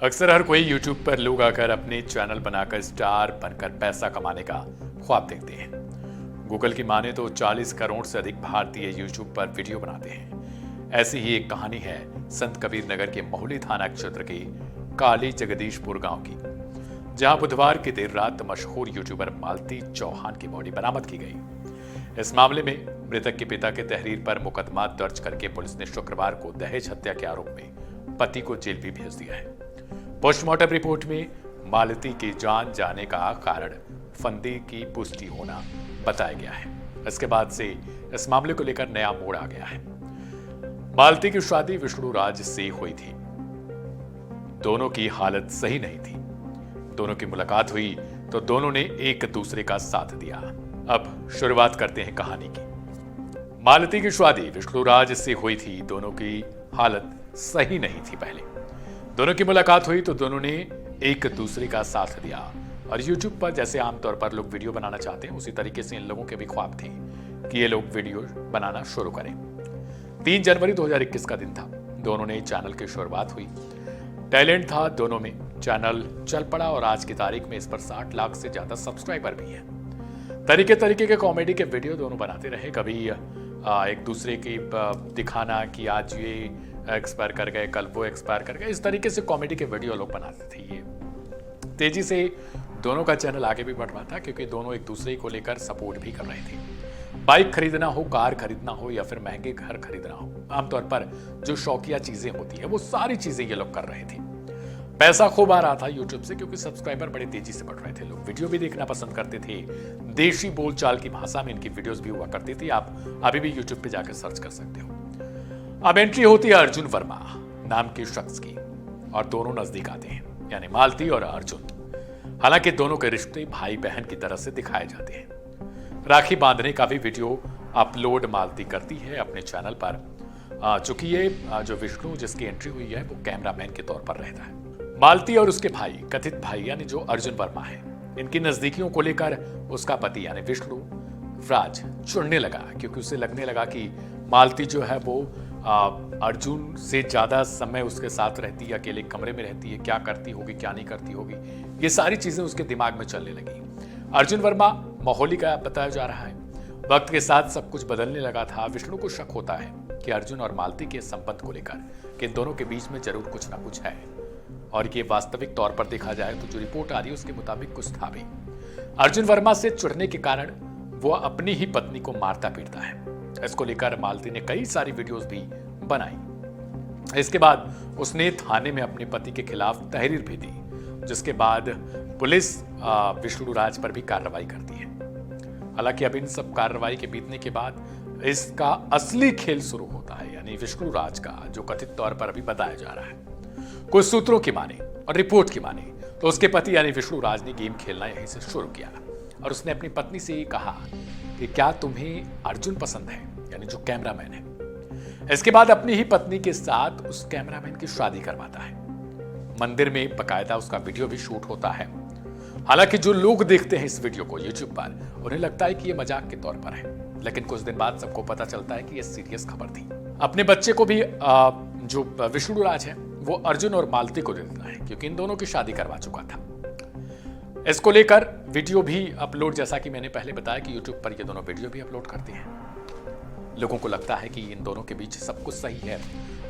अक्सर हर कोई YouTube पर लोग आकर अपने चैनल बनाकर स्टार बनकर पैसा कमाने का ख्वाब देखते हैं। गूगल की माने तो 40 करोड़ से अधिक भारतीय YouTube पर वीडियो बनाते हैं। ऐसी ही एक कहानी है संत कबीर नगर के मोहली थाना क्षेत्र के काली जगदीशपुर गांव की, जहां बुधवार की देर रात मशहूर यूट्यूबर मालती चौहान की बॉडी बरामद की गई। इस मामले में मृतक के पिता के तहरीर पर मुकदमा दर्ज करके पुलिस ने शुक्रवार को दहेज हत्या के आरोप में पति को जेल भी भेज दिया है। पोस्टमार्टम रिपोर्ट में मालती की जान जाने का कारण फंदे की पुष्टि होना बताया गया है। इसके बाद से इस मामले को लेकर नया मोड़ आ गया है। मालती की शादी विष्णु राज से हुई थी। दोनों की हालत सही नहीं थी। दोनों की मुलाकात हुई तो दोनों ने एक दूसरे का साथ दिया। अब शुरुआत करते हैं कहानी की। मालती की शादी विष्णु राज से हुई थी। दोनों की हालत सही नहीं थी। पहले दोनों की मुलाकात हुई तो दोनों ने एक दूसरे का साथ दिया और YouTube पर जैसे आमतौर पर लोग वीडियो बनाना चाहते हैं, उसी तरीके से इन लोगों के भी ख्वाब थे कि ये लोग वीडियो बनाना शुरू करें। 3 जनवरी 2021 का दिन था। दोनों ने चैनल की शुरुआत हुई। टैलेंट था दोनों में, चैनल चल पड़ा और आज की तारीख में इस पर 60 लाख से ज्यादा सब्सक्राइबर भी हैं। तरीके के कॉमेडी के वीडियो दोनों बनाते रहे। कभी एक दूसरे की दिखाना कि आज ये एक्सपायर कर गए, कल वो एक्सपायर कर गए, इस तरीके से कॉमेडी के वीडियो लोग बनाते थे। ये तेजी से दोनों का चैनल आगे भी बढ़ रहा था क्योंकि दोनों एक दूसरे को लेकर सपोर्ट भी कर रहे थे। बाइक खरीदना हो, कार खरीदना हो या फिर महंगे घर खरीदना हो, आमतौर पर जो शौकिया चीजें होती है वो सारी चीजें ये लोग कर रहे थे। पैसा खूब आ रहा था यूट्यूब से क्योंकि सब्सक्राइबर बड़े तेजी से बढ़ रहे थे। लोग वीडियो भी देखना पसंद करते थे। देशी बोलचाल की भाषा में इनकी वीडियोस भी हुआ करती थी। आप अभी भी यूट्यूब पे जाकर सर्च कर सकते हो। अब एंट्री होती है अर्जुन वर्मा नाम के शख्स की और दोनों नजदीक आते हैं, यानी मालती और अर्जुन। हालांकि दोनों के रिश्ते भाई बहन की तरह से दिखाए जाते हैं। राखी बांधने का भी वीडियो अपलोड मालती करती है अपने चैनल पर, चूंकि ये जो विष्णु जिसकी एंट्री हुई है वो कैमरामैन के तौर पर रहता है। मालती और उसके भाई, कथित भाई यानी जो अर्जुन वर्मा है, इनकी नजदीकियों को लेकर उसका पति यानी विष्णु राज चिढ़ने लगा क्योंकि उसे लगने लगा कि मालती जो है वो अर्जुन से ज्यादा समय उसके साथ रहती है, अकेले कमरे में रहती है, क्या करती होगी क्या नहीं करती होगी, ये सारी चीजें उसके दिमाग में चलने लगी। अर्जुन वर्मा मोहाली का बताया जा रहा है। वक्त के साथ सब कुछ बदलने लगा था। विष्णु को शक होता है कि अर्जुन और मालती के संबंध को लेकर कि दोनों के बीच में जरूर कुछ ना कुछ है और ये वास्तविक तौर पर देखा जाए तो जो रिपोर्ट आ रही है उसके मुताबिक कुछ था भी। अर्जुन वर्मा से चिढ़ने के कारण वो अपनी ही पत्नी को मारता पीटता है। इसको लेकर मालती ने कई सारी वीडियोस भी बनाई। इसके बाद उसने थाने में अपने पति के खिलाफ तहरीर भी दी, जिसके बाद पुलिस विष्णु राज पर भी कार्रवाई करती है। हालांकि अब इन सब कार्रवाई के बीतने के बाद इसका असली खेल शुरू होता है, यानी विष्णु राज का, जो कथित तौर पर अभी बताया जा रहा है। कुछ सूत्रों की माने और रिपोर्ट की माने तो उसके पति यानी विष्णु राज ने गेम खेलना यहीं से शुरू किया और उसने अपनी पत्नी से कहा कि क्या तुम्हें अर्जुन पसंद है, यानी जो कैमरामैन है। इसके बाद अपनी ही पत्नी के साथ उस कैमरामैन की शादी करवाता है। मंदिर में बकायदा उसका वीडियो भी शूट होता है। हालांकि जो लोग देखते हैं इस वीडियो को यूट्यूब पर, उन्हें लगता है कि यह मजाक के तौर पर है, लेकिन कुछ दिन बाद सबको पता चलता है कि यह सीरियस खबर थी। अपने बच्चे को भी जो विष्णु राज है वो अर्जुन और मालती को दे देता है क्योंकि इन दोनों की शादी करवा चुका था। इसको लेकर वीडियो भी अपलोड, जैसा कि मैंने पहले बताया कि यूट्यूब पर ये दोनों वीडियो भी अपलोड करते हैं। लोगों को लगता है कि इन दोनों के बीच सब कुछ सही है।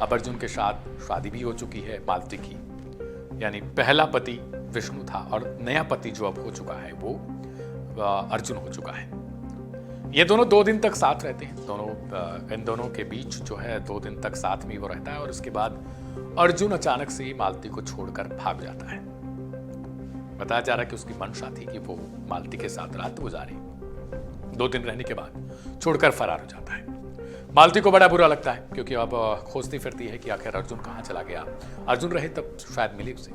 अब अर्जुन के साथ शादी भी हो चुकी है मालती की, यानी पहला पति विष्णु था और नया पति जो अब हो चुका है वो अर्जुन हो चुका है। ये दोनों 2 दिन तक साथ रहते हैं। इन दोनों के बीच जो है 2 दिन तक साथ में वो रहता है और उसके बाद अर्जुन अचानक से मालती को छोड़कर भाग जाता है। बताया जा रहा है कि उसकी मंशा थी कि वो मालती के साथ रात गुजारे। 2 दिन रहने के बाद छोड़कर फरार हो जाता है। मालती को बड़ा बुरा लगता है क्योंकि अब खोजती फिरती है कि आखिर अर्जुन कहाँ चला गया। अर्जुन रहे तब शायद मिले उसे।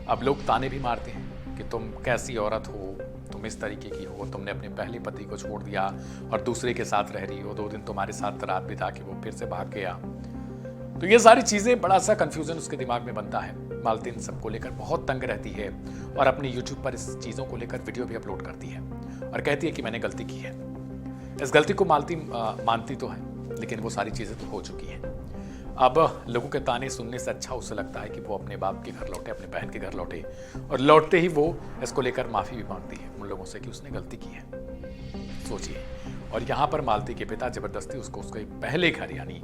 अब लोग ताने भी मारते हैं कि तुम कैसी औरत हो, तुम इस तरीके की हो, तुमने अपने पहले पति को छोड़ दिया और दूसरे के साथ रह रही हो, 2 दिन तुम्हारे साथ रात बिता के वो फिर से भाग गया। तो ये सारी चीजें, बड़ा सा कंफ्यूजन उसके दिमाग में बनता है। मालती इन सबको लेकर बहुत तंग रहती है और अपनी यूट्यूब पर इस चीजों को लेकर वीडियो भी अपलोड करती है और कहती है कि मैंने गलती की है। इस गलती को मालती मानती तो है, लेकिन वो सारी चीजें तो हो चुकी हैं। अब लोगों के ताने सुनने से अच्छा उसे लगता है कि वो अपने बाप के घर लौटे, अपने बहन के घर लौटे, और लौटते ही वो इसको लेकर माफ़ी भी मांगती है उन लोगों से कि उसने गलती की है। सोचिए, और यहाँ पर मालती के पिता जबरदस्ती उसको उसके पहले घर यानी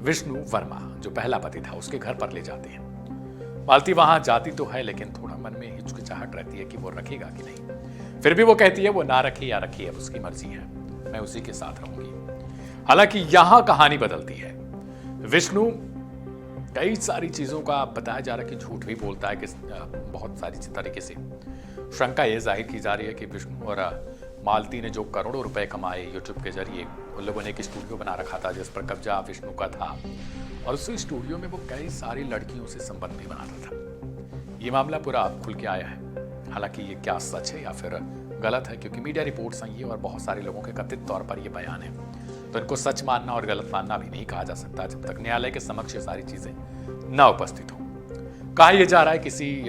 विष्णु वर्मा जो पहला पति था उसके घर पर ले जाते हैं। मालती वहां जाती तो है लेकिन थोड़ा मन में हिचकिचाहट रहती है कि वो रखेगा कि नहीं। फिर भी वो कहती है वो ना रखे या रखे, अब उसकी मर्जी है, मैं उसी के साथ रहूंगी। हालांकि यहां कहानी बदलती है। विष्णु कई सारी चीजों का बताया जा रहा है कि झूठ भी बोलता है कि बहुत सारी तरीके से। शंका यह जाहिर की जा रही है कि विष्णु और मालती ने जो करोड़ों रुपए कमाए यूट्यूब के जरिए, उन लोगों ने एक स्टूडियो बना रखा था जिस पर कब्जा विष्णु का था, और उस स्टूडियो में वो कई सारी लड़कियों से संबंध भी बनाता था। ये मामला पूरा अब खुल के आया है। हालांकि ये क्या सच है या फिर गलत है, क्योंकि मीडिया रिपोर्ट्स हैं ये और बहुत सारे लोगों के कथित तौर पर ये बयान है, तो इनको सच मानना और गलत मानना भी नहीं कहा जा सकता जब तक न्यायालय के समक्ष ये सारी चीजें न उपस्थित हो। कहा यह जा रहा है किसी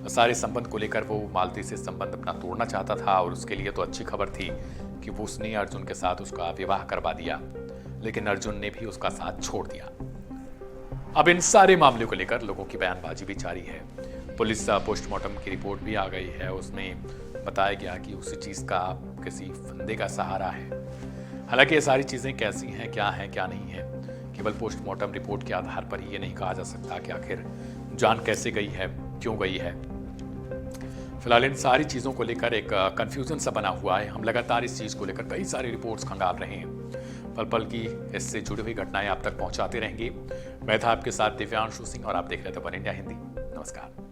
सारे संबंध को लेकर वो मालती से संबंध अपना तोड़ना चाहता था, और उसके लिए तो अच्छी खबर थी कि वो उसने अर्जुन के साथ उसका विवाह करवा दिया, लेकिन अर्जुन ने भी उसका साथ छोड़ दिया। अब इन सारे मामले को लेकर लोगों की बयानबाजी भी जारी है। पुलिस पोस्टमार्टम की रिपोर्ट भी आ गई है, उसमें बताया गया कि उसी चीज का किसी फंदे का सहारा है। हालांकि ये सारी चीजें कैसी हैं, क्या नहीं है, केवल पोस्टमार्टम रिपोर्ट के आधार पर ये नहीं कहा जा सकता कि आखिर जान कैसे गई है, क्यों गई है। फिलहाल इन सारी चीजों को लेकर एक कंफ्यूजन सा बना हुआ है। हम लगातार इस चीज को लेकर कई सारी रिपोर्ट्स खंगाल रहे हैं। पल पल की इससे जुड़ी हुई घटनाएं आप तक पहुंचाते रहेंगे। मैं था आपके साथ दिव्यांशु सिंह और आप देख रहे थे वन इंडिया हिंदी। नमस्कार।